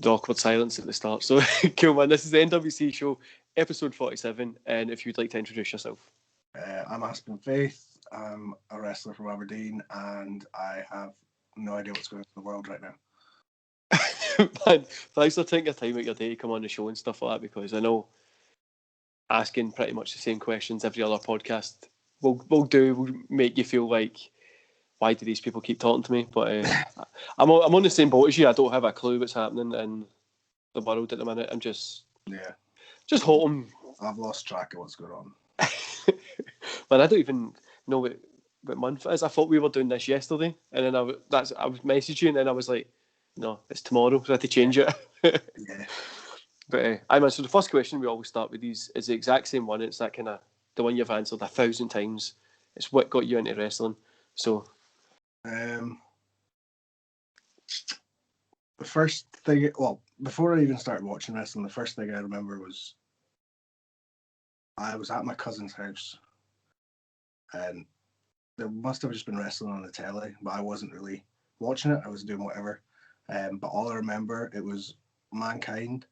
the awkward silence at the start. So, cool, man. This is the NWC Show, episode 47, and if you'd like to introduce yourself. I'm Aspen Faith. I'm a wrestler from Aberdeen, and I have no idea what's going on in the world right now. Man, thanks for taking your time out your day to come on the show and stuff like that, because I know asking pretty much the same questions every other podcast will make you feel like, why do these people keep talking to me? But I'm on the same boat as you. I don't have a clue what's happening in the world at the minute. I'm just hoping. I've lost track of what's going on. Man, I don't even know what month it is. I thought we were doing this yesterday, and then I was messaging you, and then I was like, no, it's tomorrow, so I had to change it. Yeah. But so the first question we always start with these is the exact same one. It's that kind of the one you've answered 1,000 times. It's what got you into wrestling. So, the first thing, before I even started watching wrestling, the first thing I remember was I was at my cousin's house, and there must have just been wrestling on the telly, but I wasn't really watching it. I was doing whatever. But all I remember, it was Mankind,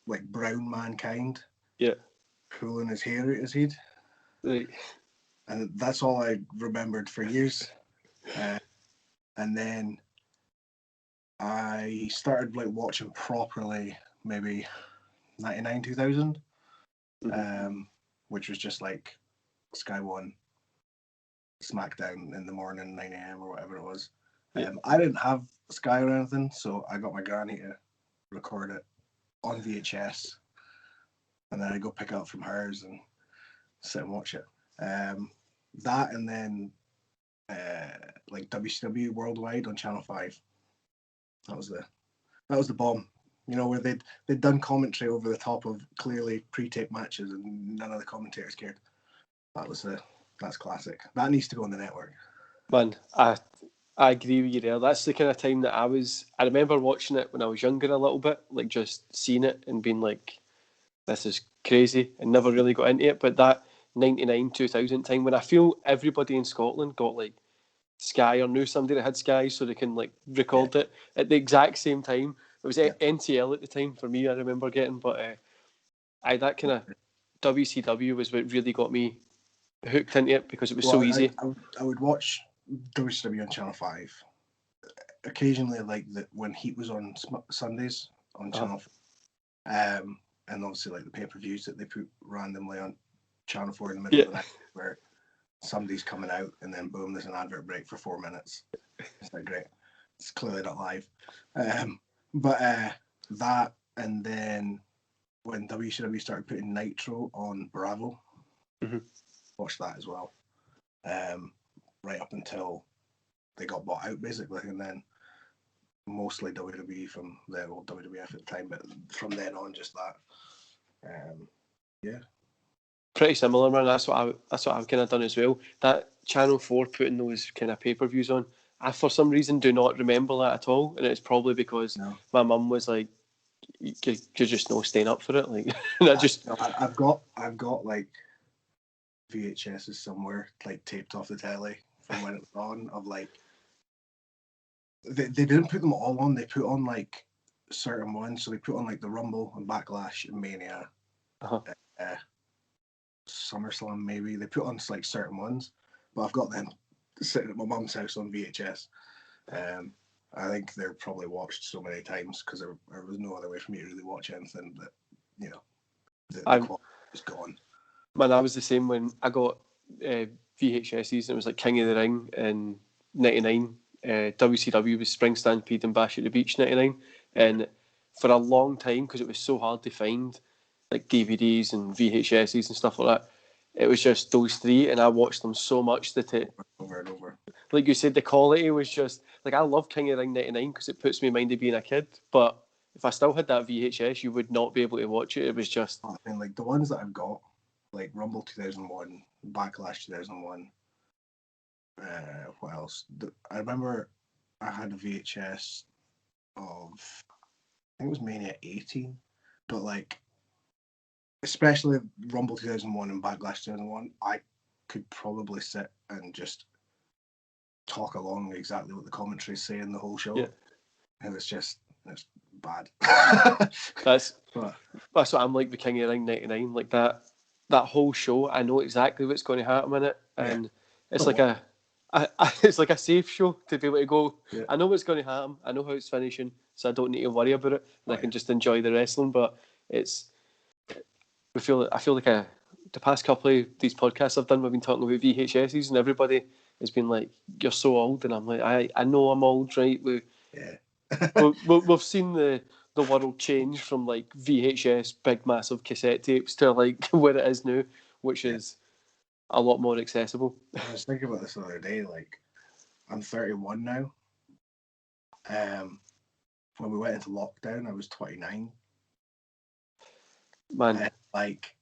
like brown Mankind, pulling his hair out his head. Right. And that's all I remembered for years. And then I started watching properly maybe 99, 2000, which was just like Sky One, SmackDown in the morning, 9 a.m. or whatever it was. I didn't have Sky or anything, so I got my granny to record it on VHS, and then I go pick it up from hers and sit and watch it. That, and then WCW Worldwide on Channel 5. That was the bomb. You know, where they'd done commentary over the top of clearly pre-taped matches, and none of the commentators cared. That's classic. That needs to go on the network. Man, I agree with you there. That's the kind of time that I remember watching it when I was younger a little bit, like just seeing it and being like, this is crazy, and never really got into it. But that 99, 2000 time when I feel everybody in Scotland got like Sky or knew somebody that had Sky, so they can like record it at the exact same time. It was NTL at the time for me, I remember getting, but that kind of WCW was what really got me hooked into it, because it was so easy. I would watch WCW on Channel 5 occasionally, when Heat was on Sundays on Channel 5, and obviously the pay-per-views that they put randomly on Channel 4 in the middle of the night, where somebody's coming out and then boom, there's an advert break for 4 minutes. It's like, great, it's clearly not live. But that, and then when WCW started putting Nitro on Bravo, watched that as well, right up until they got bought out, basically, and then mostly WWE from their old WWF at the time, but from then on, just that. Pretty similar, man. That's what I've kind of done as well. That Channel 4 putting those kind of pay-per-views on, I for some reason do not remember that at all, and it's probably because my mum was like, "You're just not staying up for it." Like, and I've got VHSs somewhere taped off the telly from when it was on. Of they didn't put them all on. They put on certain ones. So they put on the Rumble and Backlash and Mania. SummerSlam, maybe. They put on certain ones, but I've got them sitting at my mum's house on VHS. I think they're probably watched so many times because there was no other way for me to really watch anything that, the quality was gone. Man, I was the same when I got VHSs, and it was like King of the Ring in 99. WCW was Spring Stampede and Bash at the Beach 99. And for a long time, because it was so hard to find DVDs and VHSs and stuff like that, it was just those three, and I watched them so much that it over and over. Like you said, the quality was just I love King of the Ring 99 because it puts me in mind of being a kid, but if I still had that VHS, you would not be able to watch it. It was just the ones that I've got, Rumble 2001, Backlash 2001. What else? I remember I had a VHS of, I think it was Mania 18, but especially Rumble 2001 and Backlash 2001, I could probably sit and just talk along exactly what the commentaries say in the whole show. Yeah. And it's bad. That's But what I'm like with King of the Ring '99. Like that whole show, I know exactly what's going to happen in it, and it's like it's like a safe show to be able to go. Yeah. I know what's going to happen. I know how it's finishing, so I don't need to worry about it, and I can just enjoy the wrestling. But I feel like the past couple of these podcasts I've done, we've been talking about VHSs, and everybody has been like, "You're so old," and I'm like, I know I'm old, right? We've seen the world change from like VHS big massive cassette tapes to like where it is now, which is a lot more accessible. I was thinking about this the other day. Like, I'm 31 now. When we went into lockdown, I was 29. Man, And, like,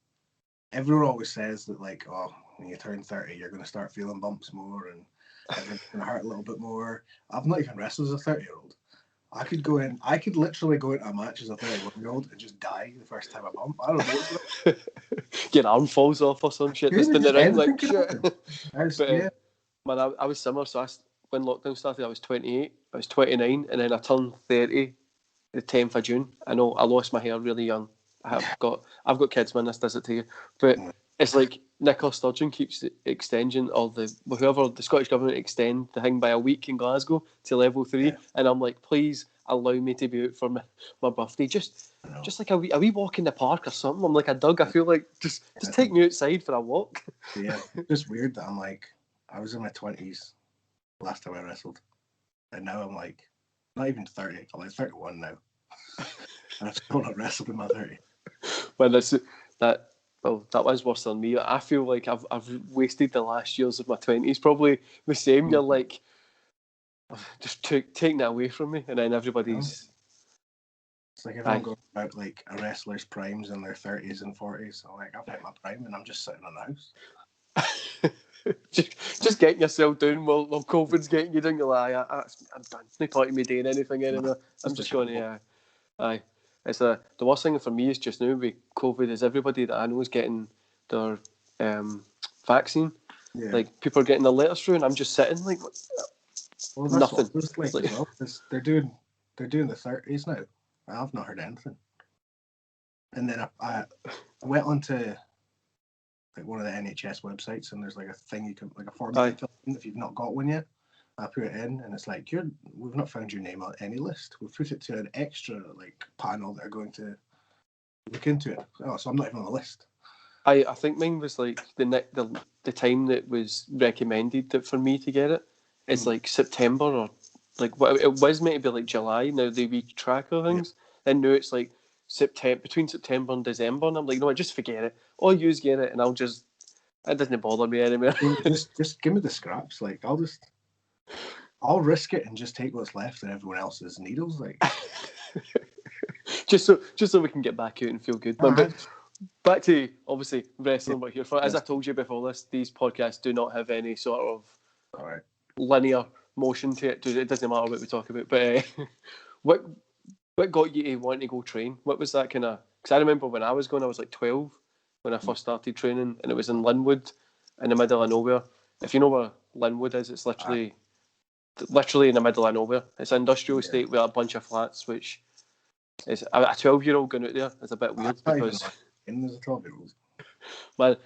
everyone always says that, like, oh, when you turn 30, you're going to start feeling bumps more and everything's going to hurt a little bit more. I've not even wrestled as a 30-year-old. I could literally go into a match as a 31-year-old and just die the first time I bump. I don't know what's going on. your arm falls off or some shit. Just in the ring, like shit. But man, I was similar. So when lockdown started, I was 28. I was 29, and then I turned 30 the 10th of June. I know I lost my hair really young. I've got kids, man. This does it to you. But it's like Nicola Sturgeon keeps extending, or whoever the Scottish government extend the thing by a week in Glasgow to level 3, and I'm like, please allow me to be out for my birthday. Just like a wee walk in the park or something. I'm like a dog. I feel like just take me outside for a walk. Yeah, it's just weird that I'm like, I was in my 20s last time I wrestled, and now I'm like, not even 30. I'm like 31 now, and I've still not wrestled in my 30. Well, that was worse than me. I feel like I've wasted the last years of my 20s. Probably the same. You're like, just taking that away from me, and then everybody's. It's like everyone goes about like a wrestler's primes in their 30s and 40s. So like I've hit my prime and I'm just sitting in the house. just getting yourself down while COVID's getting you down. You're like, I'm done. It's not talking me doing anything anymore. I'm just going to. Aye. It's the worst thing for me is just now with COVID is everybody that I know is getting their vaccine. Yeah. Like people are getting their letters through, and I'm just sitting like, well, that's nothing. What it's like as well. They're doing the 30s now. I've not heard anything. And then I went onto like one of the NHS websites, and there's like a thing you can like a form you can fill in if you've not got one yet. I put it in, and it's like we've not found your name on any list. We've put it to an extra like panel that are going to look into it. Oh, so I'm not even on the list. I think mine was like the time that was recommended that for me to get it. It's like September or like what it was meant to be like July. Now they track of things, and now it's like between September and December, and I'm like, no, just forget it. Or you get it, and it doesn't bother me anymore. just give me the scraps. Like I'll risk it and just take what's left and everyone else's needles. Like just so we can get back out and feel good. But back to obviously wrestling we're here for. As I told you before this, these podcasts do not have any sort of linear motion to it. It doesn't matter what we talk about. But what got you to want to go train? What was that kind of? Because I remember when I was going, I was like 12 when I first started training, and it was in Linwood, in the middle of nowhere. If you know where Linwood is, it's literally in the middle of nowhere. It's an industrial estate with a bunch of flats, which is a 12-year-old going out there is a bit weird because. There's a 12-year-old. Man,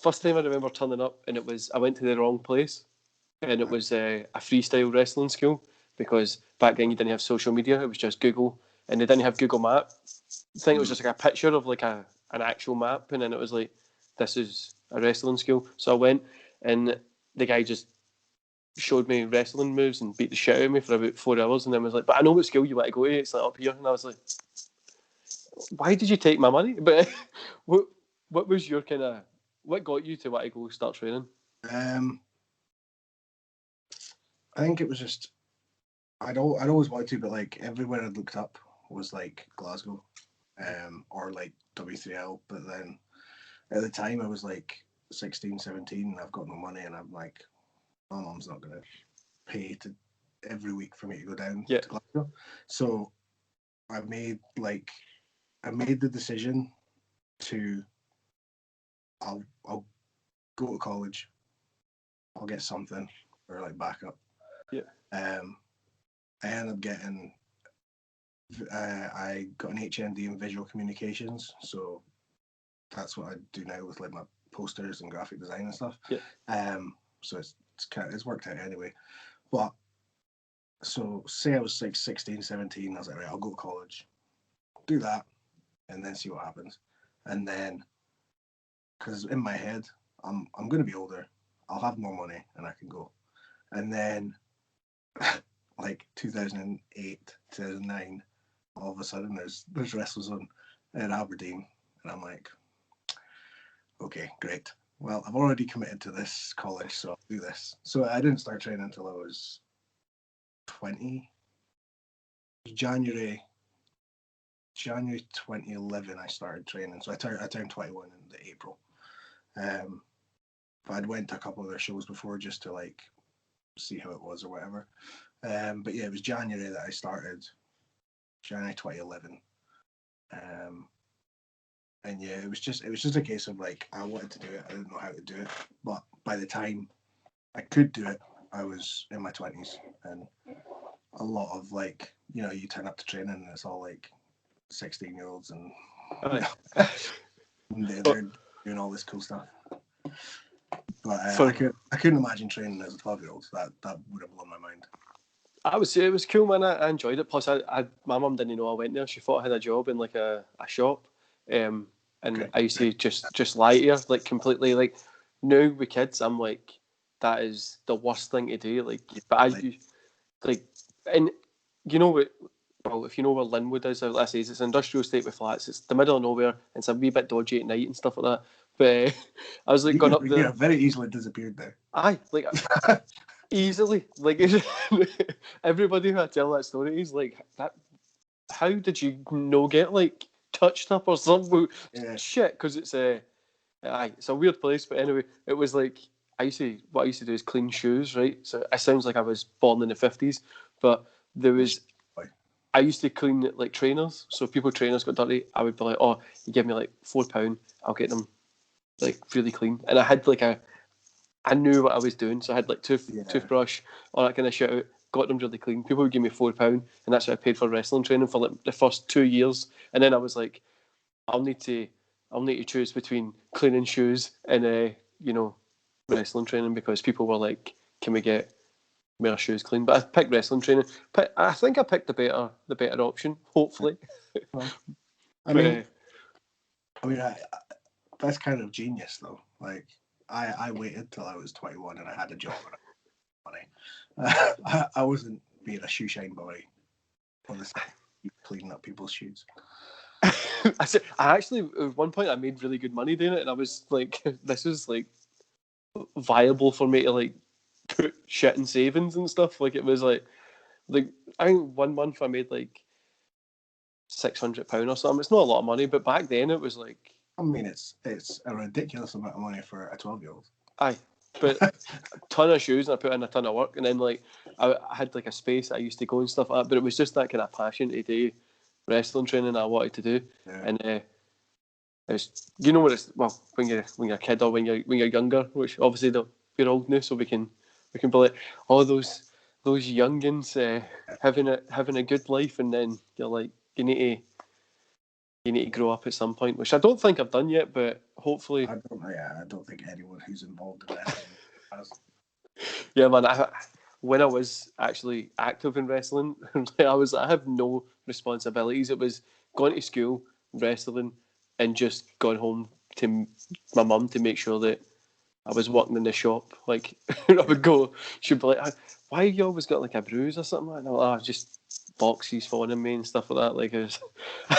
first time I remember turning up, and I went to the wrong place, and it was a freestyle wrestling school because back then you didn't have social media; it was just Google, and they didn't have Google Map. I think it was just like a picture of like an actual map, and then it was like, this is a wrestling school. So I went, and the guy just showed me wrestling moves and beat the shit out of me for about 4 hours, and then was like, "But I know what school you want to go to. It's like up here," and I was like, why did you take my money? But what was your kind of, what got you to want to go start training? I think it was just I'd always wanted to, but like everywhere I'd looked up was like Glasgow, or like W3L. But then at the time I was like 16, 17, and I've got no money, and I'm like, my mom's not gonna pay every week for me to go down to Glasgow. So I made the decision to I'll go to college. I'll get something or like backup. Yeah. I ended up getting I got an HND in visual communications, so that's what I do now with like my posters and graphic design and stuff. Yeah. So it's worked out anyway. But so say I was like 16, 17, I was like, right, I'll go to college, do that, and then see what happens. And then, because in my head, I'm going to be older, I'll have more money, and I can go. And then, like 2008, 2009, all of a sudden there's wrestlers on in Aberdeen, and I'm like, okay, great. Well, I've already committed to this college, so I'll do this. So I didn't start training until I was 20. January 2011 I started training. So I turned 21 in the April. But I'd went to a couple of their shows before just to like see how it was or whatever. But yeah, it was January that I started, January 2011. And yeah, it was just a case of like I wanted to do it, I didn't know how to do it. But by the time I could do it, I was in my 20s, and a lot of like, you know, you turn up to training and it's all like 16-year-olds and they're doing all this cool stuff. But I couldn't imagine training as a 12-year-old. That would have blown my mind. I would say it was cool, man. I enjoyed it. Plus, my mum didn't know I went there. She thought I had a job in like a shop, and okay. I used to just lie to her, like completely. Like now with kids, I'm like, that is the worst thing to do. Like, but and you know what? Well, if you know where Linwood is, I say it's an industrial estate with flats. It's the middle of nowhere, and it's a wee bit dodgy at night and stuff like that. But I was like, going up there. You very easily disappeared there. Aye, like easily. Like everybody who I tell that story is like, that. How did you no get like touched up or something? Yeah. Shit, because it's it's a weird place. But anyway, it was like what I used to do is clean shoes, right? So it sounds like I was born in the 50s, but there was. I used to clean like trainers, so if trainers got dirty, I would be like, "Oh, you give me like £4, I'll get them like really clean." And I had like I knew what I was doing, so I had like toothbrush, all that kind of shit out. Got them really clean. People would give me £4, and that's what I paid for wrestling training for like the first 2 years. And then I was like, I'll need to choose between cleaning shoes and wrestling training, because people were like, "Can we get more shoes clean?" But I picked wrestling training. But I think I picked the better option. Hopefully. Well, I mean, that's kind of genius though. Like I waited till I was 21 and I had a job and money. I wasn't being a shoe shine boy on the side, cleaning up people's shoes. I actually, at one point I made really good money doing it, and I was like, this is like viable for me to like put shit in savings and stuff. Like it was like I think 1 month I made like £600 or something. It's not a lot of money, but back then it was like. I mean, it's a ridiculous amount of money for a 12-year-old. Aye, but a ton of shoes, and I put in a ton of work, and then like I had like a space I used to go and stuff like that. But it was just that kind of passion to do wrestling training I wanted to do, and it's, you know what it's, well, when you're a kid or when you're younger, which obviously we're old now, so we can be like, oh, those youngins having a good life, and then you're like, you need to grow up at some point, which I don't think I've done yet, but hopefully. I don't think anyone who's involved in wrestling has. Yeah, man. When I was actually active in wrestling, I have no responsibilities. It was going to school, wrestling, and just going home to my mum to make sure that I was working in the shop. Like I would go, she'd be like, "Why you always got like a bruise or something?" And I'm like, just boxes falling in me and stuff like that. Like it was.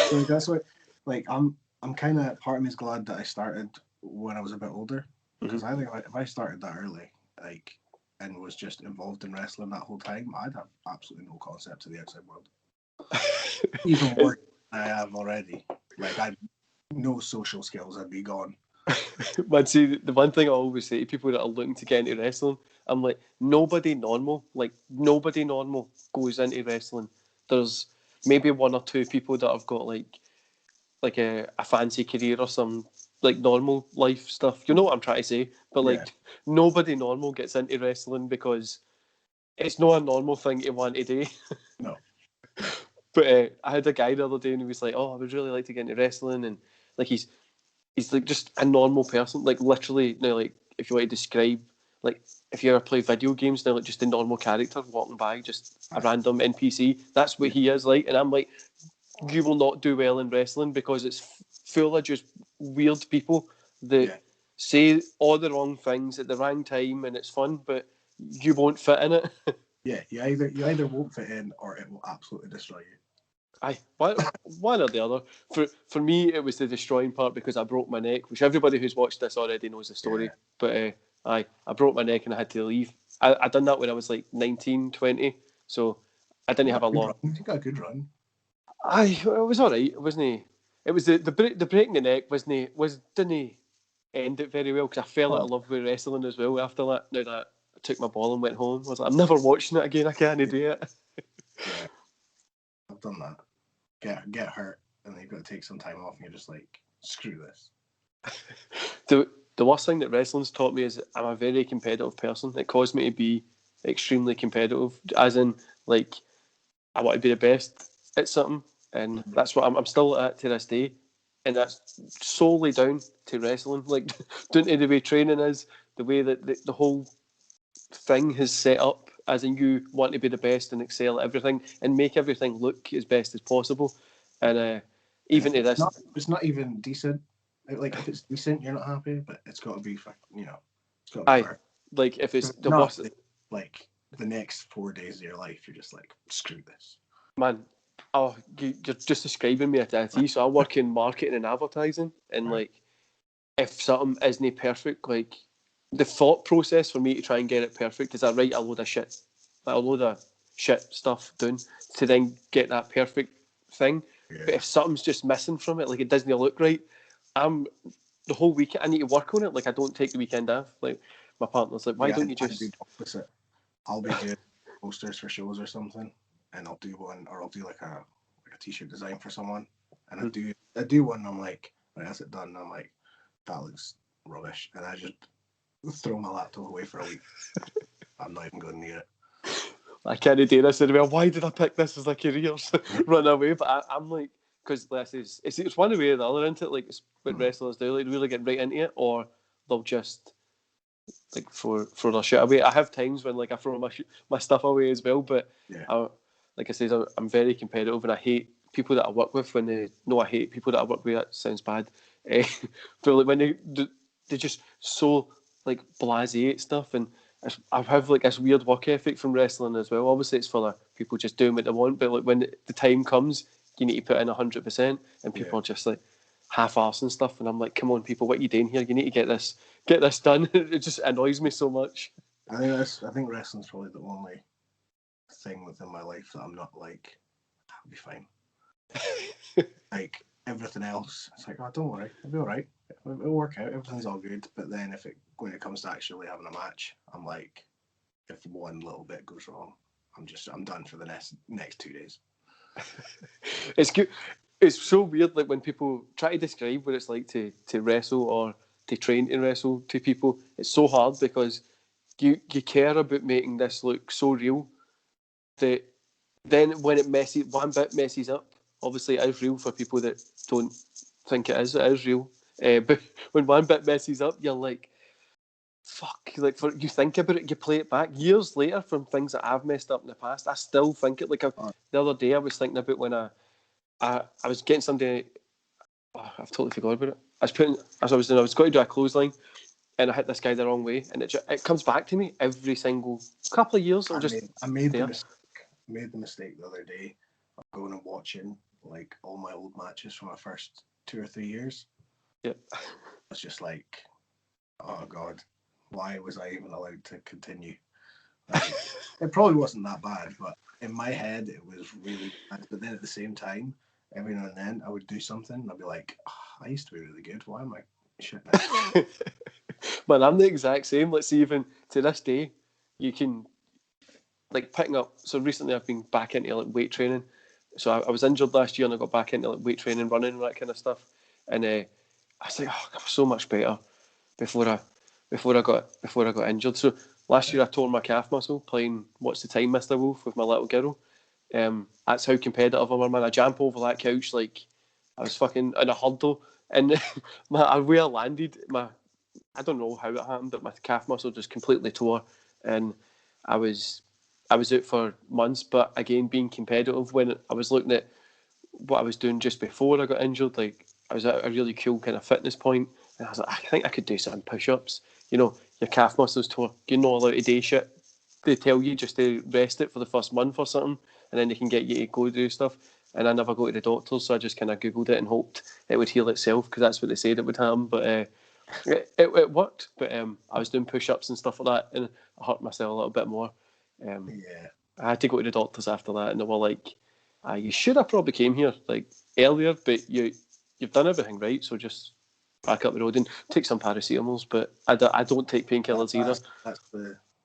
So that's why, like, I'm kind of, part of me is glad that I started when I was a bit older, because I think if I started that early, like, and was just involved in wrestling that whole time, I'd have absolutely no concept of the outside world. Even worse than I have already. Like, I'd no social skills, I'd be gone. Man, see, the one thing I always say to people that are looking to get into wrestling, I'm like, nobody normal goes into wrestling. There's maybe one or two people that have got like a fancy career or some like normal life stuff. You know what I'm trying to say? But like nobody normal gets into wrestling because it's not a normal thing to want to do. No. But I had a guy the other day and he was like, "Oh, I would really like to get into wrestling," and like he's like just a normal person, like literally. Now, like if you want to describe, like if you ever play video games, now like just a normal character walking by, just a random NPC. That's what he is like, and I'm like, you will not do well in wrestling because it's full of just weird people that say all the wrong things at the wrong time, and it's fun, but you won't fit in it. Yeah, you either won't fit in or it will absolutely destroy you. Aye, one or the other. For me, it was the destroying part because I broke my neck, which everybody who's watched this already knows the story. Yeah. But I broke my neck and I had to leave. I done that when I was like 19, 20, so I didn't have a long. You got a good run. It was all right, wasn't it? It was the breaking the neck didn't end it very well because I fell out of love with wrestling as well after that. Now that I took my ball and went home, I was like, I'm never watching it again. I can't do it. Yeah, I've done that. Get hurt, and then you've got to take some time off, and you're just like, screw this. The worst thing that wrestling's taught me is I'm a very competitive person. It caused me to be extremely competitive, as in like I want to be the best at something, and that's what I'm still at to this day, and that's solely down to wrestling. Like down to the way training is, the way that the whole thing has set up, as in you want to be the best and excel at everything and make everything look as best as possible, and even to this, it's not even decent. Like if it's decent, you're not happy, but it's got to be, it's got to be fair. Like if it's the worst, like the next 4 days of your life, you're just like, screw this, man. Oh, you're just describing me at a T. So I work in marketing and advertising, and like if something isn't perfect, like the thought process for me to try and get it perfect is I write a load of shit stuff down to then get that perfect thing. Yeah. But if something's just missing from it, like it doesn't look right, the whole weekend I need to work on it. Like I don't take the weekend off. Like my partner's like, why don't you just? Do the opposite. I'll be doing posters for shows or something, and I'll do one, or I'll do like a t-shirt design for someone, and I do one. And I'm like, right, that's it done. And I'm like, that looks rubbish, and I just throw my laptop away for a week. I'm not even going near it. I can't do this anymore. Why did I pick this as a career? Run away. But I'm like, because it's one way or the other, isn't it? Like it's what wrestlers do, like really get right into it, or they'll just like throw their shit away. I have times when like I throw my stuff away as well, but like I said, I'm very competitive, and I hate people that I work with when they know I hate people that I work with. That sounds bad, but like when they just so like blasé at stuff, and I have like this weird work ethic from wrestling as well. Obviously, it's for people just doing what they want, but like when the time comes, you need to put in 100%, and people are just like half-arse and stuff, and I'm like, come on, people, what are you doing here? You need to get this done. It just annoys me so much. I think wrestling's probably the only thing within my life that I'm not like, I'll be fine. Like everything else, it's like, oh, don't worry, it'll be all right. It'll work out. Everything's all good. But then when it comes to actually having a match, I'm like, if one little bit goes wrong, I'm done for the next 2 days. It's good. It's so weird, like when people try to describe what it's like to wrestle or to train to wrestle to people. It's so hard because you care about making this look so real that then when one bit messes up, obviously it is real for people that don't think it is real. But when one bit messes up, you're like, fuck. Like you think about it, you play it back years later from things that I've messed up in the past. I still think it. Like the other day, I was thinking about when I was getting somebody. Oh, I've totally forgot about it. I was going to do a clothesline, and I hit this guy the wrong way, and it comes back to me every single couple of years. I made the mistake the other day of going and watching like all my old matches from my first 2 or 3 years. Yep. It's just like, oh god, why was I even allowed to continue? Like, it probably wasn't that bad, but in my head it was really bad. But then at the same time, every now and then I would do something and I'd be like, oh, I used to be really good. Why am I shit now? Man, I'm the exact same. Let's see, even to this day, you can like picking up. So recently I've been back into like weight training. So I was injured last year and I got back into like weight training, running, and that kind of stuff. And I was like, oh, I was so much better before I got injured. So last year I tore my calf muscle playing What's the Time, Mr. Wolf with my little girl, That's how competitive I was, man. I jump over that couch like I was fucking in a hurdle, and where I landed, I don't know how it happened, but my calf muscle just completely tore, and I was out for months. But again, being competitive, when I was looking at what I was doing just before I got injured, like I was at a really cool kind of fitness point, and I was like, I think I could do some push-ups. You know, your calf muscles tore. You're not allowed to do shit. They tell you just to rest it for the first month or something, and then they can get you to go do stuff. And I never go to the doctor, so I just kind of googled it and hoped it would heal itself because that's what they said it would happen. But it worked. But I was doing push-ups and stuff like that, and I hurt myself a little bit more. Yeah. I had to go to the doctors after that, and they were like, "You should have probably came here like earlier, but you've done everything right, so just back up the road and take some paracetamols." But I don't take painkillers either.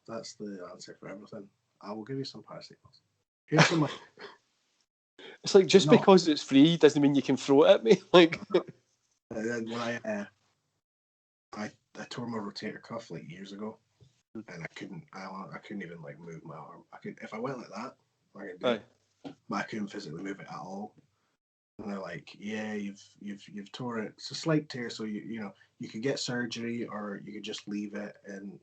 That's the answer for everything. I will give you some paracetamols. Here's some. It's like just because it's free doesn't mean you can throw it at me. Like when I tore my rotator cuff like years ago, and I couldn't even like move my arm. I could if I went like that, I could do it, but I couldn't physically move it at all. And they're like, yeah, you've tore it. It's a slight tear, so you could get surgery or you could just leave it, and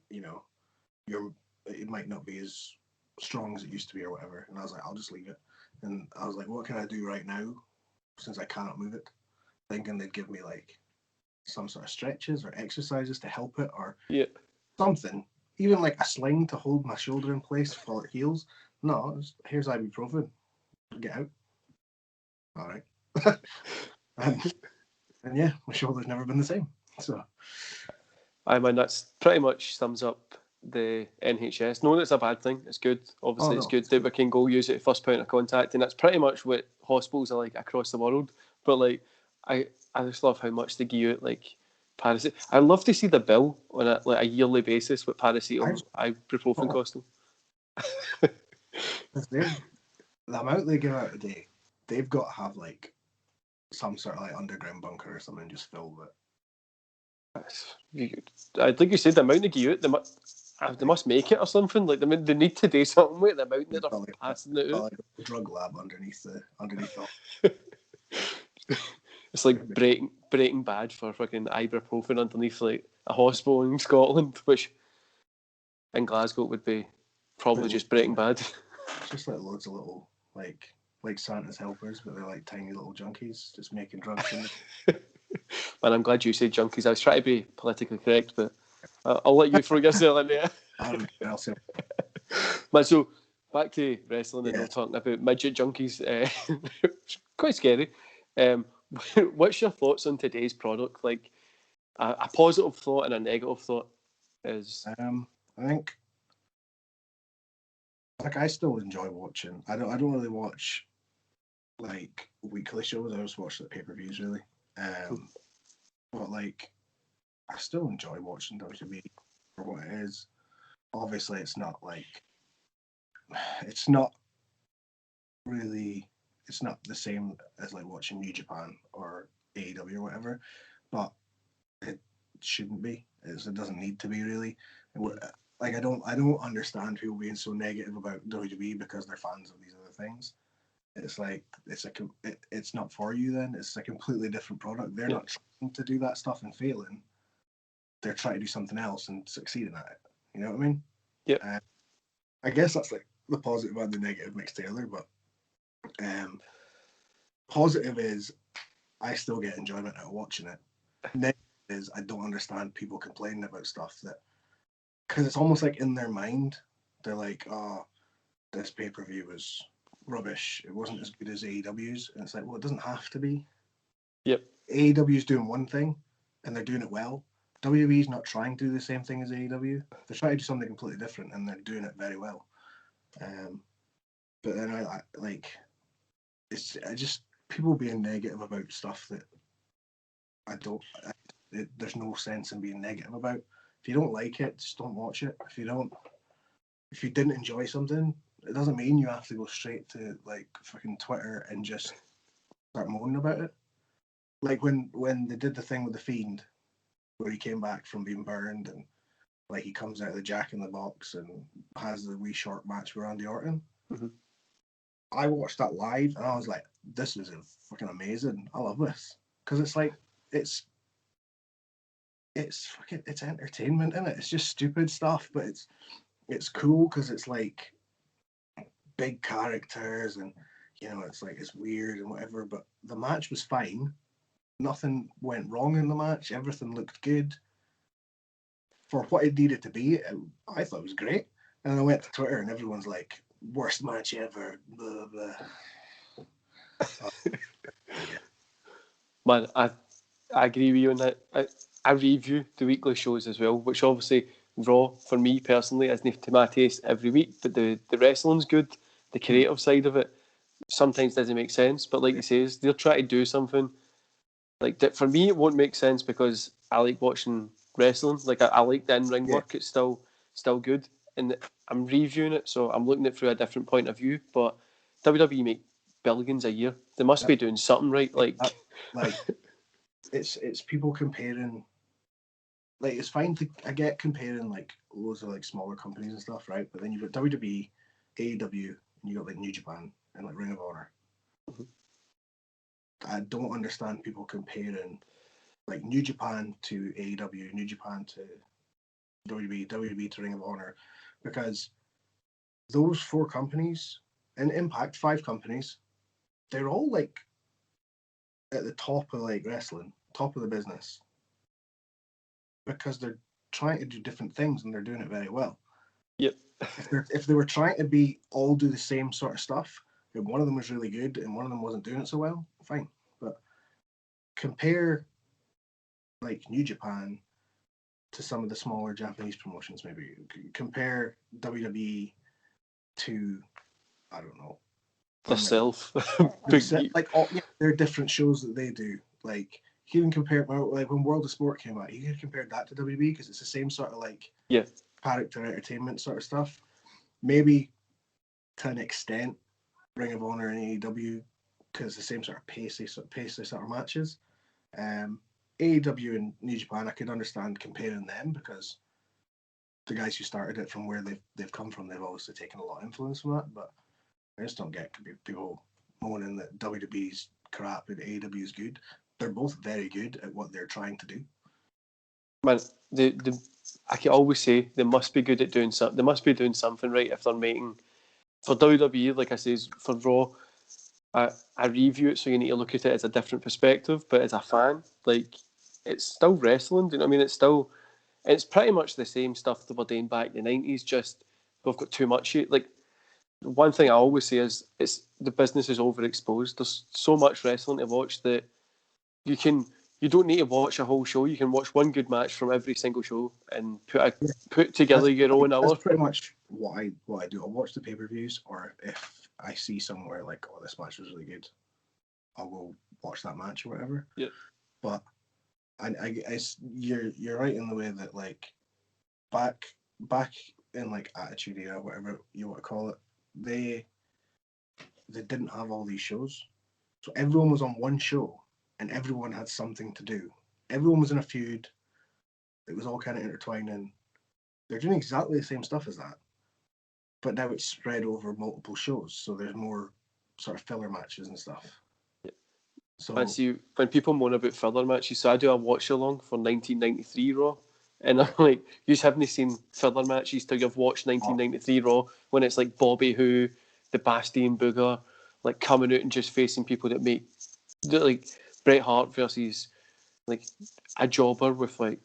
it might not be as strong as it used to be or whatever. And I was like, I'll just leave it. And I was like, what can I do right now since I cannot move it? Thinking they'd give me like some sort of stretches or exercises to help it or something. Even like a sling to hold my shoulder in place while it heals. No, here's ibuprofen. Get out. All right. and yeah, my shoulder's never been the same. So, that's pretty much sums up the NHS. No, it's a bad thing. It's good. Obviously, it's good that we can go use it at first point of contact, and that's pretty much what hospitals are like across the world. But like, I just love how much they give you like paracetamol. I love to see the bill on a yearly basis with paracetamol, ibuprofen costing. The amount they give out a day, they've got to have like some sort of like underground bunker or something just filled with. I think you said the amount they give you, they must make it or something. Like they need to do something with the amount that they're passing it out. Like a drug lab underneath all. It's like Breaking Bad for fucking ibuprofen underneath like a hospital in Scotland, which in Glasgow would be probably just Breaking Bad. It's just like loads of little like Santa's helpers, but they're like tiny little junkies just making drugs. Man, I'm glad you said junkies. I was trying to be politically correct, but I'll let you throw yourself in there. Man, so back to wrestling and not talking about midget junkies. Quite scary. What's your thoughts on today's product? Like a positive thought and a negative thought is. I think like I still enjoy watching. I don't really watch like weekly shows. I just watch the pay-per-views really. But like I still enjoy watching WWE for what it is. Obviously, it's not the same as like watching New Japan or AEW or whatever, but it shouldn't be. It doesn't need to be really. Like I don't understand people being so negative about WWE because they're fans of these other things. It's like it's not for you then. It's a completely different product. They're not trying to do that stuff and failing. They're trying to do something else and succeeding at it. You know what I mean? Yeah. I guess that's like the positive and the negative mixed together. But positive is I still get enjoyment out of watching it. Negative is I don't understand people complaining about stuff because it's almost like in their mind they're like, oh, this pay-per-view was rubbish. It wasn't as good as AEW's, and it's like, well, it doesn't have to be. Yep. AEW's doing one thing, and they're doing it well. WWE's not trying to do the same thing as AEW. They're trying to do something completely different, and they're doing it very well. But then I like it's just people being negative about stuff that there's no sense in being negative about. If you don't like it, just don't watch it. If you didn't enjoy something, it doesn't mean you have to go straight to like fucking Twitter and just start moaning about it. Like when they did the thing with the Fiend, where he came back from being burned and like he comes out of the Jack in the Box and has the wee short match with Randy Orton. Mm-hmm. I watched that live and I was like, this is fucking amazing. I love this. Because it's like, it's fucking, it's entertainment, isn't it? It's just stupid stuff, but it's cool because it's like big characters and, you know, it's like, it's weird and whatever, but the match was fine. Nothing went wrong in the match. Everything looked good. For what it needed to be, I thought it was great. And then I went to Twitter and everyone's like, worst match ever, blah, blah. Yeah. Man, I agree with you on that. I review the weekly shows as well, which obviously Raw, for me personally, isn't to my taste every week, but the wrestling's good. The creative side of it sometimes doesn't make sense, but like you say, they're trying to do something. Like that, for me, it won't make sense because I like watching wrestling. Like I like the in-ring work. It's still good, and I'm reviewing it, so I'm looking at it through a different point of view. But WWE make billions a year. They must be doing something right. Like it's people comparing. Like it's fine to I get comparing like loads of like smaller companies and stuff, right? But then you've got WWE, AEW, and you got like New Japan and like Ring of Honor. Mhm. I don't understand people comparing like New Japan to AEW, New Japan to WWE, WWE to Ring of Honor, because those four companies and Impact, five companies, they're all like at the top of like wrestling, top of the business, because they're trying to do different things and they're doing it very well. Yep. If they were trying to be all do the same sort of stuff, and one of them was really good and one of them wasn't doing it so well, fine. But compare like New Japan to some of the smaller Japanese promotions, maybe compare WWE to I don't know. Yourself. Like all they're different shows that they do. Like you can compare like when World of Sport came out, you can compare that to WWE because it's the same sort of like character entertainment sort of stuff. Maybe to an extent, Ring of Honor and AEW because the same sort of pacey sort of matches. AEW and New Japan, I could understand comparing them because the guys who started it from where they've come from, they've obviously taken a lot of influence from that. But I just don't get people moaning that WWE's crap and AEW is good. They're both very good at what they're trying to do. Man, I can always say they must be good at doing something. They must be doing something right if they're making for WWE. Like I say, for Raw, I review it, so you need to look at it as a different perspective. But as a fan, like it's still wrestling. Do you know what I mean? It's pretty much the same stuff that we're doing back in the 90s. Just we've got too much. Like one thing I always say is it's the business is overexposed. There's so much wrestling to watch that you don't need to watch a whole show. You can watch one good match from every single show and put together your own hour. That's pretty much what I do. I'll watch the pay-per-views, or if I see somewhere like, oh, this match was really good, I'll go watch that match or whatever. Yeah. But you're right in the way that like back in like Attitude Era, whatever you want to call it, they didn't have all these shows, so everyone was on one show and everyone had something to do. Everyone was in a feud. It was all kind of intertwining. They're doing exactly the same stuff as that, but now it's spread over multiple shows, so there's more sort of filler matches and stuff. Yeah. So and see, when people moan about filler matches, so I do a watch along for 1993 Raw, and I'm like, you haven't seen filler matches till you've watched 1993 Raw when it's like Bobby Who, the Bastion Booger, like coming out and just facing people that make like Bret Hart versus like a jobber with like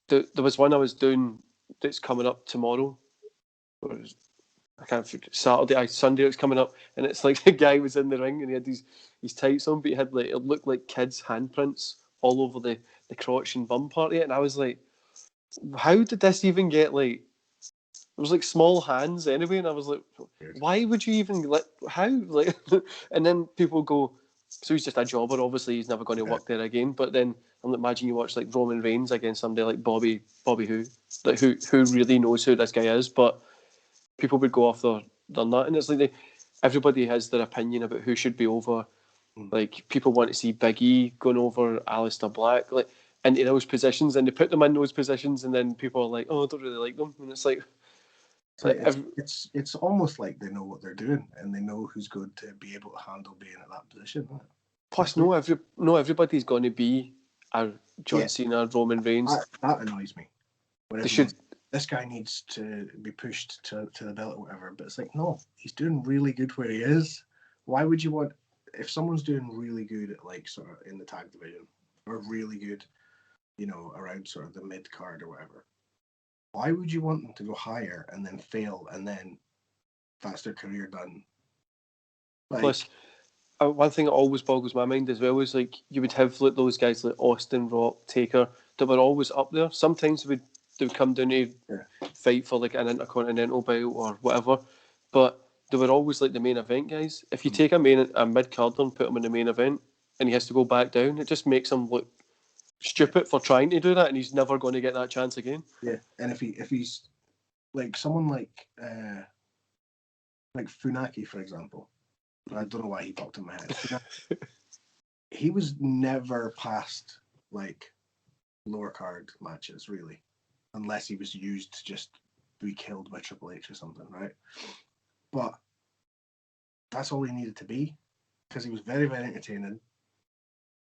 there was one I was doing that's coming up tomorrow. I can't forget Sunday it was coming up, and it's like the guy was in the ring and he had his tights on, but he had like it looked like kids' handprints all over the crotch and bum part of it, and I was like, how did this even get like? It was like small hands anyway, and I was like, why would you even let how like? And then people go, so he's just a jobber. Obviously, he's never going to work there again. But then I'm like, imagine you watch like Roman Reigns against somebody like Bobby Who, like who really knows who this guy is, but people would go off their nut, and it's like everybody has their opinion about who should be over. Like people want to see Big E going over Aleister Black, like into those positions, and they put them in those positions, and then people are like, "Oh, I don't really like them," and it's like, So it's almost like they know what they're doing and they know who's going to be able to handle being at that position. Right? Plus, no everybody's going to be a John Cena, Roman Reigns. That annoys me. They should. This guy needs to be pushed to the belt or whatever. But it's like, no, he's doing really good where he is. Why would you want, if someone's doing really good at like sort of in the tag division or really good, around sort of the mid card or whatever, why would you want them to go higher and then fail and then that's their career done? Like, plus, one thing that always boggles my mind as well is like you would have like those guys like Austin, Rock, Taker that were always up there. Sometimes they would come down to fight for like an intercontinental belt or whatever, but they were always like the main event guys. If you take a mid carder and put him in the main event and he has to go back down, it just makes him look stupid for trying to do that, and he's never going to get that chance again. Yeah, and if he's like someone like Funaki, for example, I don't know why he popped in my head. He was never past like lower card matches really, unless he was used to just be killed by Triple H or something, right? But that's all he needed to be, because he was very, very entertaining.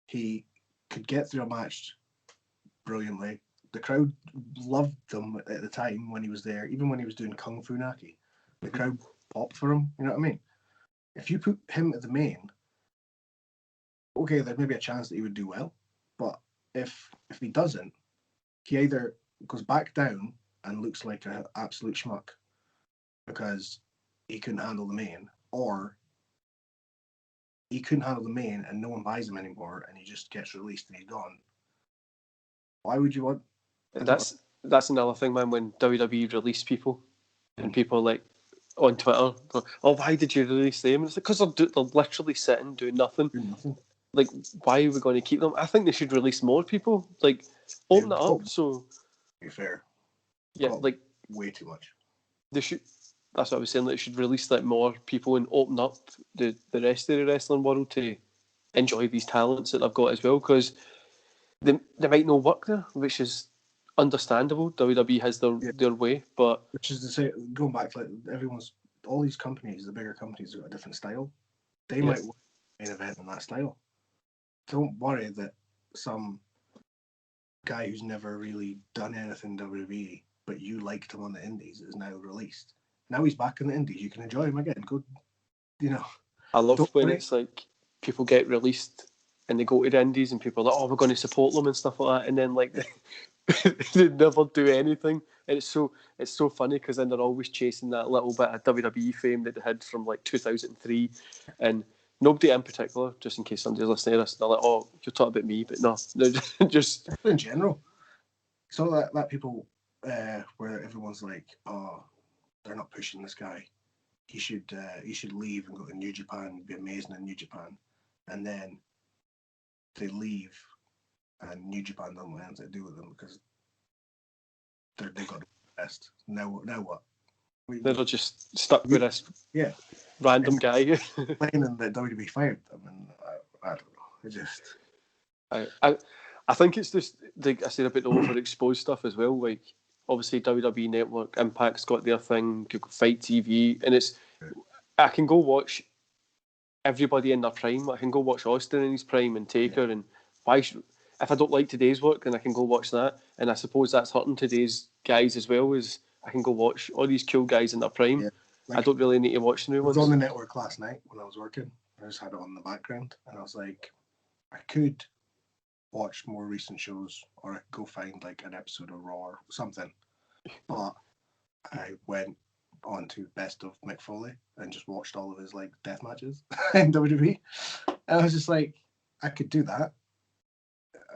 He could get through a match brilliantly. The crowd loved him at the time when he was there, even when he was doing Kung Fu Naki. The crowd popped for him, you know what I mean? If you put him at the main, okay, there's maybe a chance that he would do well, but if he doesn't, he either goes back down and looks like an absolute schmuck because he couldn't handle the main, or he couldn't handle the main and no one buys him anymore and he just gets released and he's gone. Why would you want? That's another thing, man. When WWE release people and people like on Twitter, oh, why did you release them? And it's like, because they're literally sitting doing nothing. Like, why are we going to keep them? I think they should release more people. Like, open it up. So, to be fair, like way too much. They should. That's what I was saying. Like, they should release like more people and open up the rest of the wrestling world to enjoy these talents that they've got as well. Because they might not work there, which is understandable. WWE has their way, but which is to say, going back to like all these companies, the bigger companies have got a different style. They might win an event in that style. Don't worry that some guy who's never really done anything in WWE, but you liked him on the Indies, is now released. Now he's back in the Indies. You can enjoy him again. Go, I love when it's like people get released and they go to the Indies and people are like, oh, we're going to support them and stuff like that, and then like they never do anything, and it's so funny because then they're always chasing that little bit of WWE fame that they had from like 2003, and nobody in particular, just in case somebody's listening to this, they're like, oh, you're talking about me, but no, just in general. So that people where everyone's like, oh, they're not pushing this guy. He should leave and go to New Japan, be amazing in New Japan, and then they leave, and New Japan don't want anything to do with them because they got the best. Now what? They're just stuck with this random guy complaining that WWE fired them, and I don't know. It just I think it's just like I said about the overexposed stuff as well. Like obviously WWE Network, Impact's got their thing, Google Fight TV, and I can go watch everybody in their prime. I can go watch Austin in his prime and Taker, and if I don't like today's work, then I can go watch that. And I suppose that's hurting today's guys as well. Is I can go watch all these cool guys in their prime. Yeah. Like, I don't really need to watch the new ones. I was on the network last night when I was working. I just had it on in the background, and I was like, I could watch more recent shows, or I could go find like an episode of Raw or something. But I went on to Best of Mick Foley and just watched all of his like death matches in WWE. And I was just like, I could do that.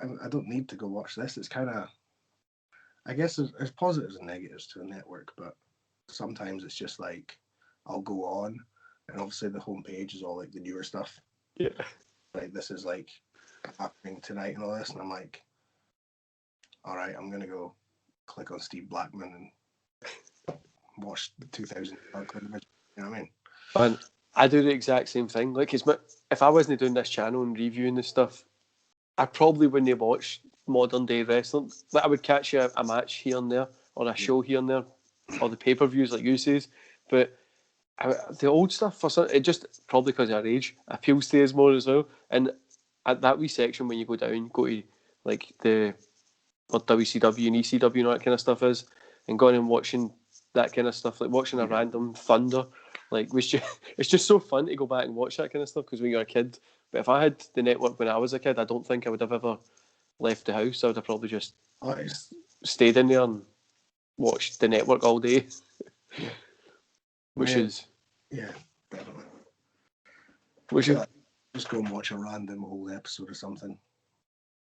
I don't need to go watch this. It's kind of, I guess there's positives and negatives to a network, but sometimes it's just like, I'll go on, and obviously the homepage is all like the newer stuff. Yeah. Like this is like happening tonight and all this, and I'm like, all right, I'm gonna go click on Steve Blackman and watch the 2000 Dark Image. You know what I mean? And I do the exact same thing. Like, if I wasn't doing this channel and reviewing this stuff, I probably wouldn't watch modern day wrestling. Like, I would catch a match here and there or a show here and there all the pay-per-views like you says, but the old stuff, for some, it just, probably because of our age, appeals to us more as well. And at that wee section when you go down, go to like the what WCW and ECW and all that kind of stuff is, and going and watching that kind of stuff, like watching a random Thunder, like it's just so fun to go back and watch that kind of stuff because when you're a kid. But if I had the network when I was a kid, I don't think I would have ever left the house. I would have probably just stayed in there and watched the network all day. Yeah. Which is definitely. Which is just go and watch a random old episode or something.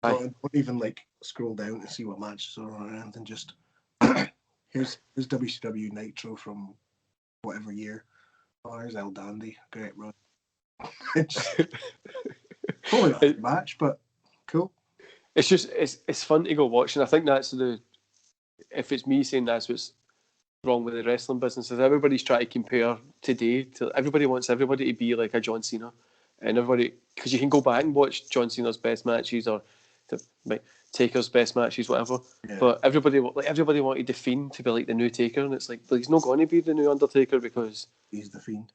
Don't even like scroll down to see what matches are on or anything. Just here's WCW Nitro from whatever year. Oh, here's El Dandy, great run. Probably not a match, but cool. It's just it's fun to go watch, and I think that's if it's me saying that's what's wrong with the wrestling business is everybody's trying to compare today to everybody wants everybody to be like a John Cena, and everybody because you can go back and watch John Cena's best matches or like Taker's best matches, whatever. Yeah. But everybody wanted the Fiend to be like the new Taker, and it's like he's not going to be the new Undertaker because he's the Fiend.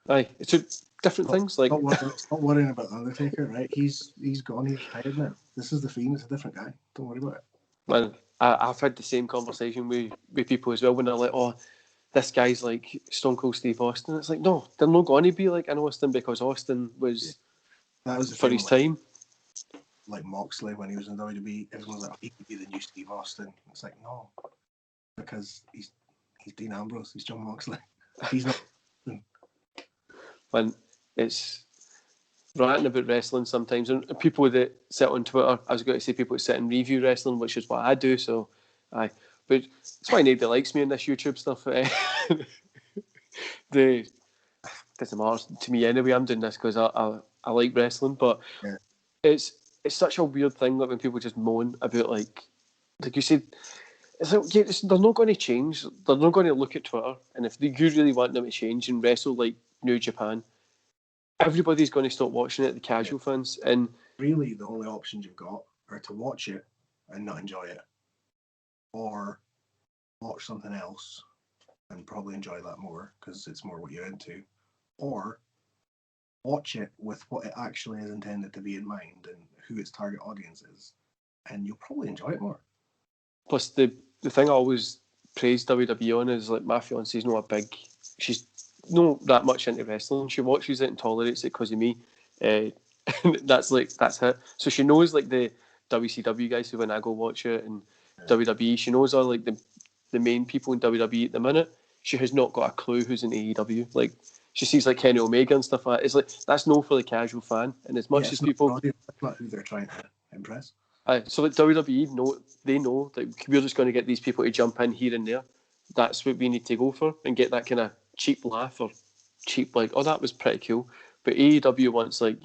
Aye, it's different things. Like not worrying about the Undertaker, right? He's gone. He's retired now. This is the Fiend. It's a different guy. Don't worry about it. Man, I've had the same conversation with people as well when they're like, "Oh, this guy's like Stone Cold Steve Austin." It's like, no, they're not going to be like an Austin because Austin was that was for his time. Like Moxley when he was in WWE, everyone was like, he could be the new Steve Austin. It's like, no, because he's Dean Ambrose. He's John Moxley. He's not. When it's ranting about wrestling sometimes, and people that sit on Twitter, I was going to say people that sit and review wrestling, which is what I do. So, but it's why nobody likes me in this YouTube stuff. Doesn't matter to me anyway. I'm doing this because I like wrestling, but it's such a weird thing like when people just moan about like you said. It's like, they're not going to change. They're not going to look at Twitter, and if you really want them to change and wrestle like New Japan, everybody's going to stop watching it. The casual fans, and really, the only options you've got are to watch it and not enjoy it, or watch something else and probably enjoy that more because it's more what you're into, or watch it with what it actually is intended to be in mind and who its target audience is, and you'll probably enjoy it more. Plus, the thing I always praise WWE on is like my fiance's she's not that much into wrestling. She watches it and tolerates it because of me. That's it. So she knows like the WCW guys who when I go watch it and WWE, she knows all like the main people in WWE at the minute. She has not got a clue who's in AEW. Like she sees like Kenny Omega and stuff like that. It's like that's no for the casual fan. And as much as people, that's not who they're trying to impress. So like WWE know that we're just going to get these people to jump in here and there. That's what we need to go for and get that kind of cheap laugh or cheap like, oh, that was pretty cool. But AEW wants like,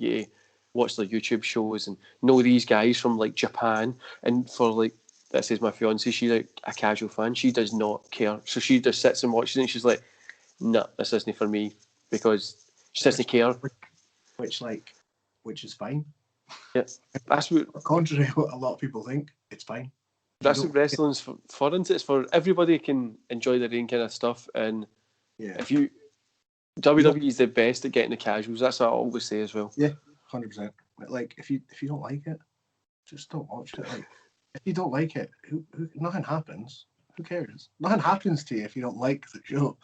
watch their YouTube shows and know these guys from like Japan. And for like, this is my fiance, she's like a casual fan. She does not care. So she just sits and watches it and she's like, no, this isn't for me because she doesn't care. Which is fine. Yeah, that's what. Contrary to what a lot of people think, it's fine. That's what wrestling's for. It's for everybody can enjoy their own kind of stuff. And if WWE is the best at getting the casuals. That's what I always say as well. Yeah, 100%. Like if you don't like it, just don't watch it. Like if you don't like it, nothing happens. Who cares? Nothing happens to you if you don't like the show.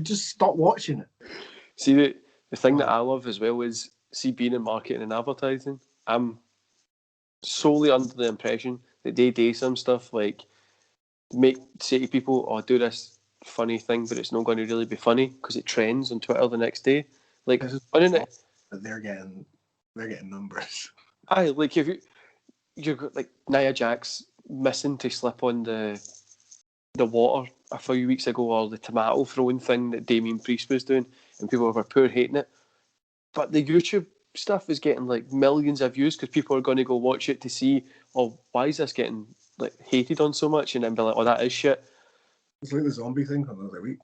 Just stop watching it. See the thing that I love as well is being in marketing and advertising. I'm solely under the impression that they do some stuff like say to people, "Oh, do this funny thing," but it's not going to really be funny because it trends on Twitter the next day. Like, they're getting numbers. Aye, like if you've got like Nia Jax missing to slip on the water a few weeks ago, or the tomato throwing thing that Damien Priest was doing, and people were poor hating it. But the YouTube stuff is getting like millions of views because people are going to go watch it to see, oh, why is this getting like hated on so much, and then be like, oh, that is shit. It's like the zombie thing from the other week.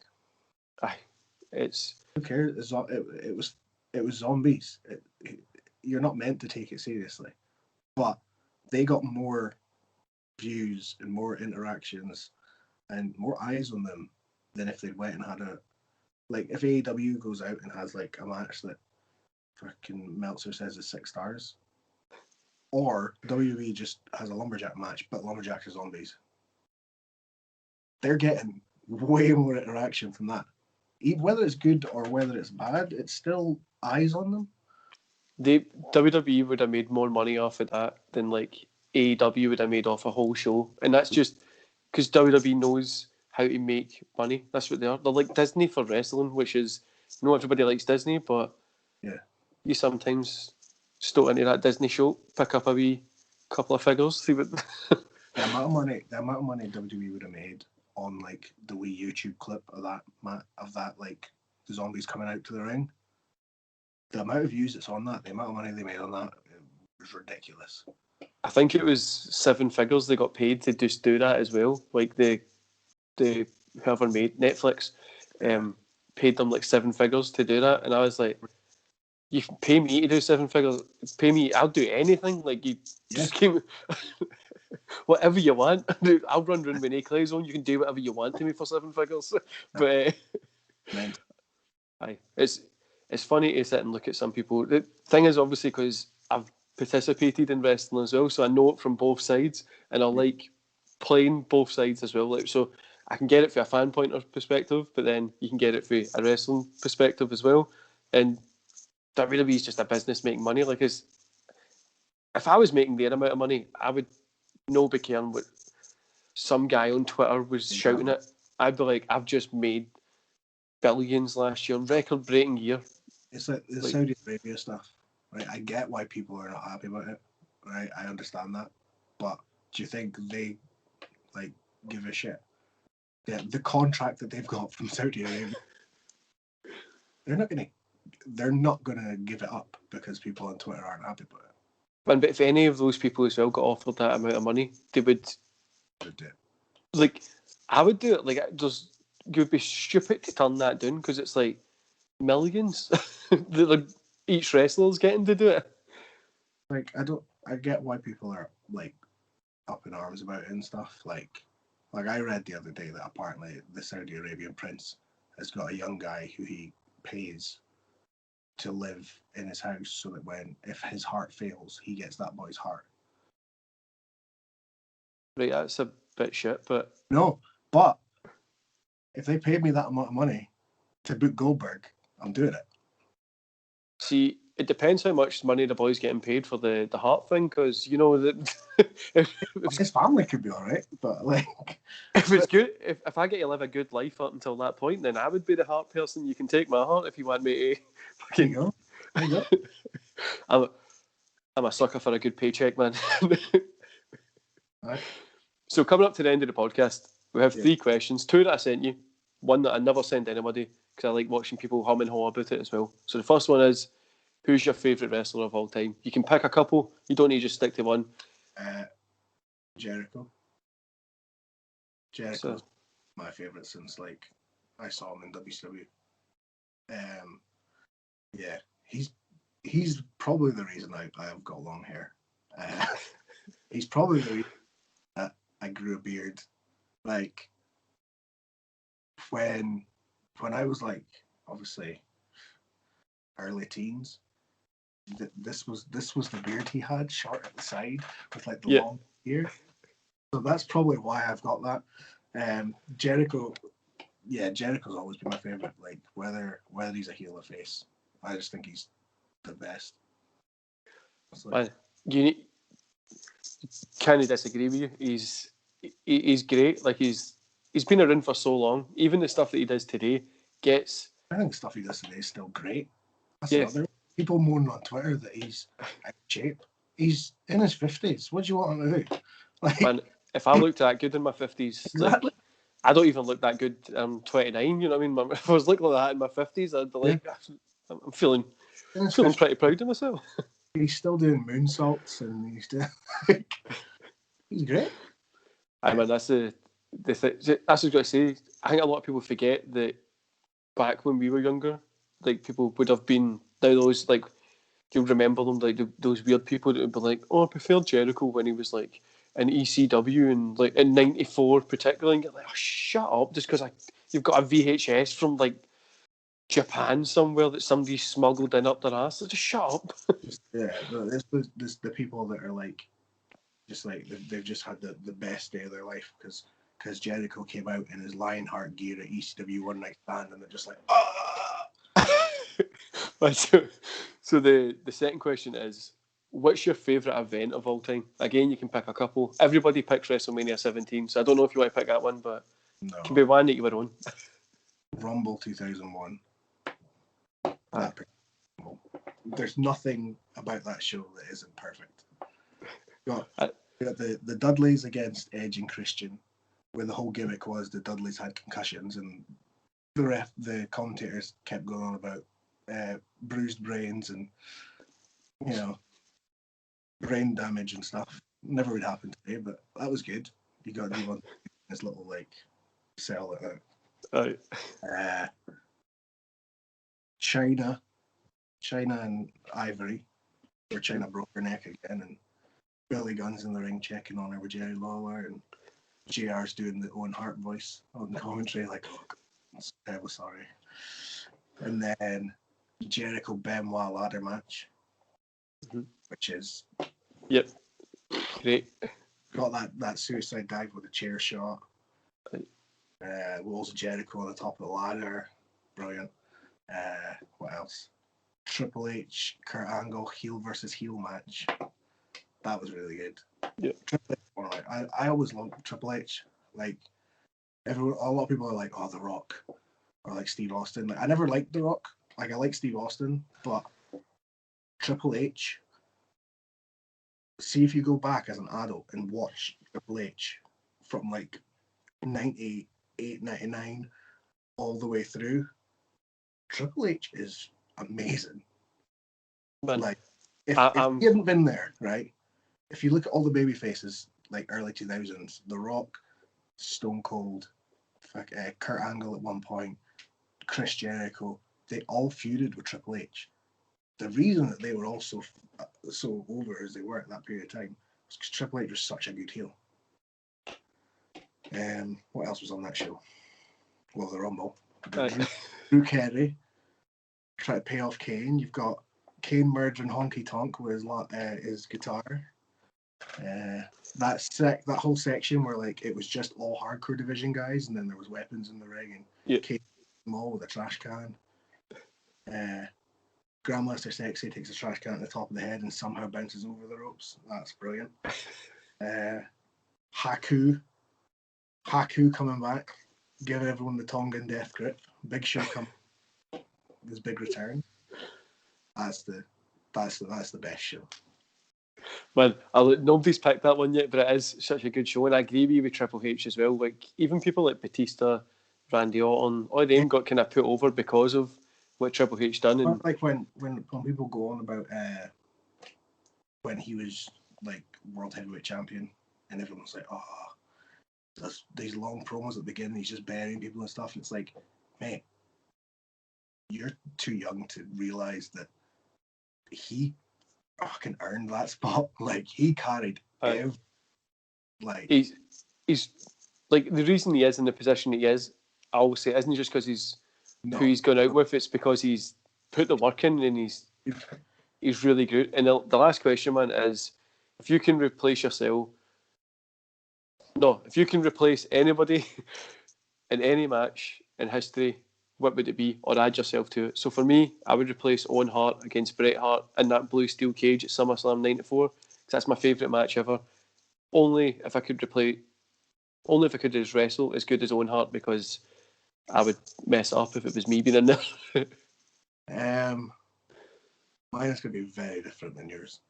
Aye, it's who cares? It was zombies. You're not meant to take it seriously, but they got more views and more interactions and more eyes on them than if they went and had a, like, if AEW goes out and has like a match that fucking Meltzer says is 6 stars, or WWE just has a lumberjack match, but lumberjacks are zombies. They're getting way more interaction from that. Whether it's good or whether it's bad, it's still eyes on them. WWE would have made more money off of that than like AEW would have made off a whole show, and that's just because WWE knows how to make money. That's what they are. They're like Disney for wrestling, which is not everybody likes Disney, but yeah, you sometimes stoat into that Disney show, pick up a wee couple of figures, see what. the amount of money WWE would have made on like the wee YouTube clip of that like the zombies coming out to the ring. The amount of views that's on that, the amount of money they made on that, was ridiculous. I think it was 7 figures they got paid to just do that as well. Like the whoever made Netflix paid them like 7 figures to do that, and I was like, you can pay me to do 7 figures, pay me, I'll do anything. Like you just give me whatever you want. I'll run around with no clothes on. You can do whatever you want to me for 7 figures. But it's funny to sit and look at some people. The thing is, obviously, because I've participated in wrestling as well, so I know it from both sides, and I like playing both sides as well. Like, so I can get it from a fan point of perspective, but then you can get it from a wrestling perspective as well. And WWE is just a business making money. Like, if I was making their amount of money, I would not be caring what some guy on Twitter was shouting it. I'd be like, I've just made billions last year, record breaking year. It's like the Saudi Arabia stuff, right? I get why people are not happy about it, right? I understand that, but do you think they like give a shit? Yeah, the contract that they've got from Saudi Arabia, they're not gonna give it up because people on Twitter aren't happy about it. But if any of those people as well got offered that amount of money, they would do it. Like, I would do it. Like, you would be stupid to turn that down because it's like millions. Like, each wrestler's getting to do it. Like, I get why people are like up in arms about it and stuff. Like I read the other day that apparently the Saudi Arabian prince has got a young guy who he pays to live in his house so that if his heart fails, he gets that boy's heart. Right, that's a bit shit, but... No, but if they paid me that amount of money to book Goldberg, I'm doing it. See, it depends how much money the boy's getting paid for the heart thing, because, you know, that his family could be all right, but like... If it's good, if I get to live a good life up until that point, then I would be the heart person. You can take my heart if you want me to... There you go. I'm a sucker for a good paycheck, man. Right. So coming up to the end of the podcast, we have 3 questions. 2 that I sent you, 1 that I never send anybody because I like watching people hum and haw about it as well. So the first one is, who's your favourite wrestler of all time? You can pick a couple. You don't need to just stick to one. Jericho. Jericho's my favourite since like I saw him in WCW. Yeah, he's probably the reason I have got long hair. He's probably the reason that I grew a beard. Like when I was like obviously early teens, this was the beard he had, short at the side with like the long ear. So that's probably why I've got that. Jericho, Jericho's always been my favourite. Like whether he's a heel or face, I just think he's the best. Man, you can't disagree with you. He's great. Like he's been around for so long. Even the stuff that he does today gets. I think the stuff he does today is still great. That's another. People moaning on Twitter that he's out of shape. He's in his 50s. What do you want him to do? Like, man, if I looked that good in my 50s, exactly. Like, I don't even look that good. I'm 29. You know what I mean? If I was looking like that in my 50s, I'd be like, I'm feeling pretty proud of myself. He's still doing moonsaults and he's doing. He's great. I mean, that's the thing. That's what I was going to say. I think a lot of people forget that back when we were younger, like people would have been those like you'll remember them like those weird people that would be like, oh, I prefer Jericho when he was like in ECW and like in '94 particularly, and you're like, oh, shut up, just because you've got a VHS from like Japan somewhere that somebody smuggled in up their ass. Just shut up. This the people that are like, just like they've just had the best day of their life because Jericho came out in his Lionheart gear at ECW One Night Stand, and they're just like, ah. So the second question is, what's your favourite event of all time? Again, you can pick a couple. Everybody picks WrestleMania 17, so I don't know if you want to pick that one, but no. It can be one that you were on. Rumble 2001. There's nothing about that show that isn't perfect. We got the Dudleys against Edge and Christian, where the whole gimmick was the Dudleys had concussions, and the commentators kept going on about bruised brains and brain damage and stuff. Never would happen today, but that was good. You got to do one this little like cell like that. China and Ivory, where China broke her neck again, and Billy Gunn's in the ring checking on her with Jerry Lawler, and JR's doing the Owen Hart voice on the commentary, like, oh, God, I'm so terribly sorry. And then Jericho Benoit ladder match, which is great. Got that suicide dive with a chair shot. Walls of Jericho on the top of the ladder, brilliant. What else? Triple H, Kurt Angle, heel versus heel match. That was really good. Yeah. Triple H, I always loved Triple H. Like, a lot of people are like, oh, The Rock, or like Steve Austin. Like, I never liked The Rock. Like, I like Steve Austin, but Triple H. See if you go back as an adult and watch Triple H from like 98, 99 all the way through. Triple H is amazing. Man, like, if he hadn't been there, right? If you look at all the baby faces, like early 2000s, The Rock, Stone Cold, Kurt Angle at one point, Chris Jericho, they all feuded with Triple H. The reason that they were all so over as they were at that period of time was because Triple H was such a good heel. What else was on that show? Well, the Rumble. Drew Carey try to pay off Kane. You've got Kane murdering Honky Tonk with his guitar. That whole section where like it was just all hardcore division guys, and then there was weapons in the ring, and Kane them all with a trash can. Grandmaster Sexy takes a trash can at the top of the head and somehow bounces over the ropes. That's brilliant. Haku coming back, giving everyone the Tongan death grip. Big Show coming. His big return. That's the best show. Man, nobody's picked that one yet, but it is such a good show, and I agree with you with Triple H as well. Like, even people like Batista, Randy Orton, all of them got kind of put over because of what Triple H done. And like when people go on about when he was like world heavyweight champion, and everyone's like, oh, these long promos at the beginning, he's just burying people and stuff. And it's like, mate, you're too young to realize that he fucking earned that spot. Like, he carried like he's like, the reason he is in the position he is, I always say, isn't just because he's who he's gone out with. It's because he's put the work in, and he's really good. And the last question, man, is if you can replace anybody in any match in history, what would it be, or add yourself to it? So for me, I would replace Owen Hart against Bret Hart in that blue steel cage at SummerSlam '94, because that's my favourite match ever. Only if I could just wrestle as good as Owen Hart, because I would mess up if it was me being in there. Mine is going to be very different than yours.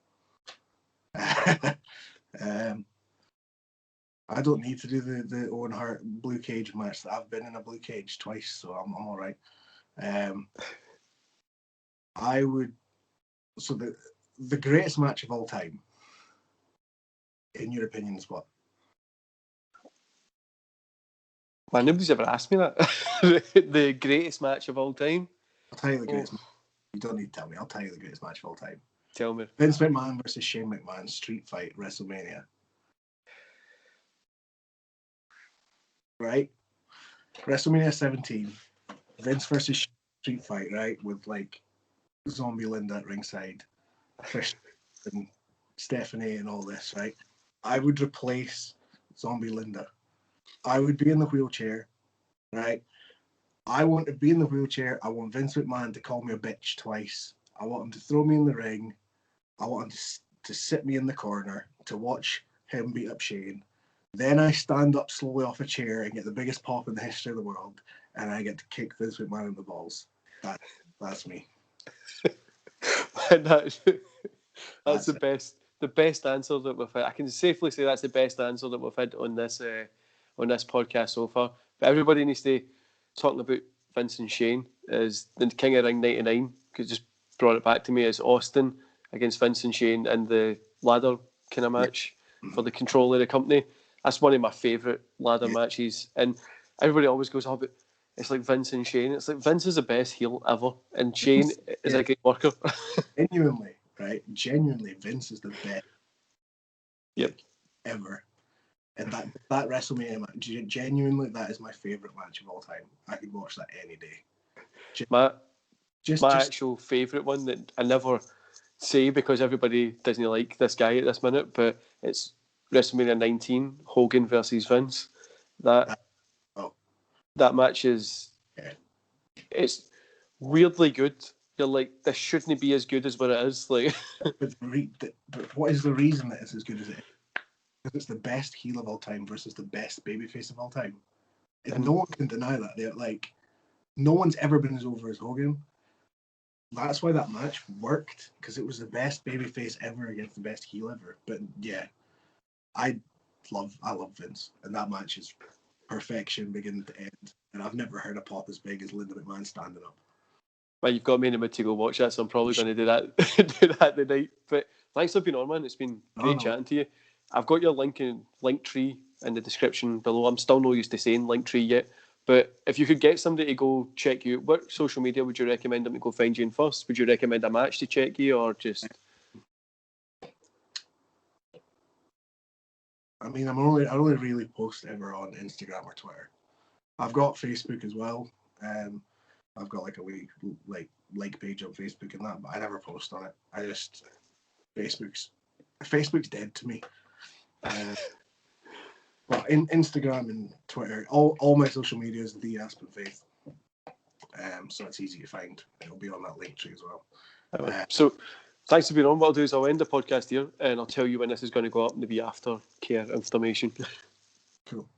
I don't need to do the Owen Hart blue cage match. I've been in a blue cage twice, so I'm all right. I would. So the greatest match of all time, in your opinion, is what? Man, nobody's ever asked me that. The greatest match of all time? I'll tell you the greatest match. You don't need to tell me. I'll tell you the greatest match of all time. Tell me. Vince McMahon versus Shane McMahon street fight, WrestleMania. right? WrestleMania 17, Vince versus Street Fight, right? With like Zombie Linda at ringside, Christian and Stephanie and all this, right? I would replace Zombie Linda. I would be in the wheelchair, right? I want to be in the wheelchair. I want Vince McMahon to call me a bitch twice. I want him to throw me in the ring. I want him to sit me in the corner to watch him beat up Shane. Then I stand up slowly off a chair and get the biggest pop in the history of the world, and I get to kick Vince McMahon in the balls. That's me. that's That's the it. best. The best answer that we've had. I can safely say that's the best answer that we've had on this podcast so far. But everybody needs to talking about Vince and Shane as the King of Ring '99, because just brought it back to me as Austin against Vince and Shane in the ladder kind of match for the control of the company. That's one of my favourite ladder matches, and everybody always goes, "Oh, but it's like Vince and Shane." It's like Vince is the best heel ever, and Shane is a great worker. Genuinely, right? Genuinely, Vince is the best ever. And that WrestleMania match, genuinely, that is my favourite match of all time. I could watch that any day. My actual favourite one that I never say because everybody doesn't like this guy at this minute, but it's WrestleMania 19, Hogan versus Vince. That match is it's weirdly good. You're like, this shouldn't be as good as what it is. Like, but what is the reason that it's as good as it is? Because it's the best heel of all time versus the best babyface of all time. And no one can deny that. They're like, no one's ever been as over as Hogan. That's why that match worked, because it was the best babyface ever against the best heel ever. But yeah, I love Vince, and that match is perfection beginning to end. And I've never heard a pop as big as Linda McMahon standing up. well, you've got me in the mood to go watch that, so I'm probably going to do that do that tonight. But thanks for being on, man. It's been great chatting to you. I've got your link tree in the description below. I'm still not used to saying link tree yet, but if you could get somebody to go check you, what social media would you recommend them to go find you in first? Would you recommend a match to check you, or just? I mean, I only really post ever on Instagram or Twitter. I've got Facebook as well. I've got like a wee like page on Facebook and that, but I never post on it. I just Facebook's dead to me. But in Instagram and Twitter, all my social media is the Aspen Faith. So it's easy to find. It'll be on that link tree as well. So thanks for being on. What I'll do is I'll end the podcast here and I'll tell you when this is going to go up in the aftercare information. Cool.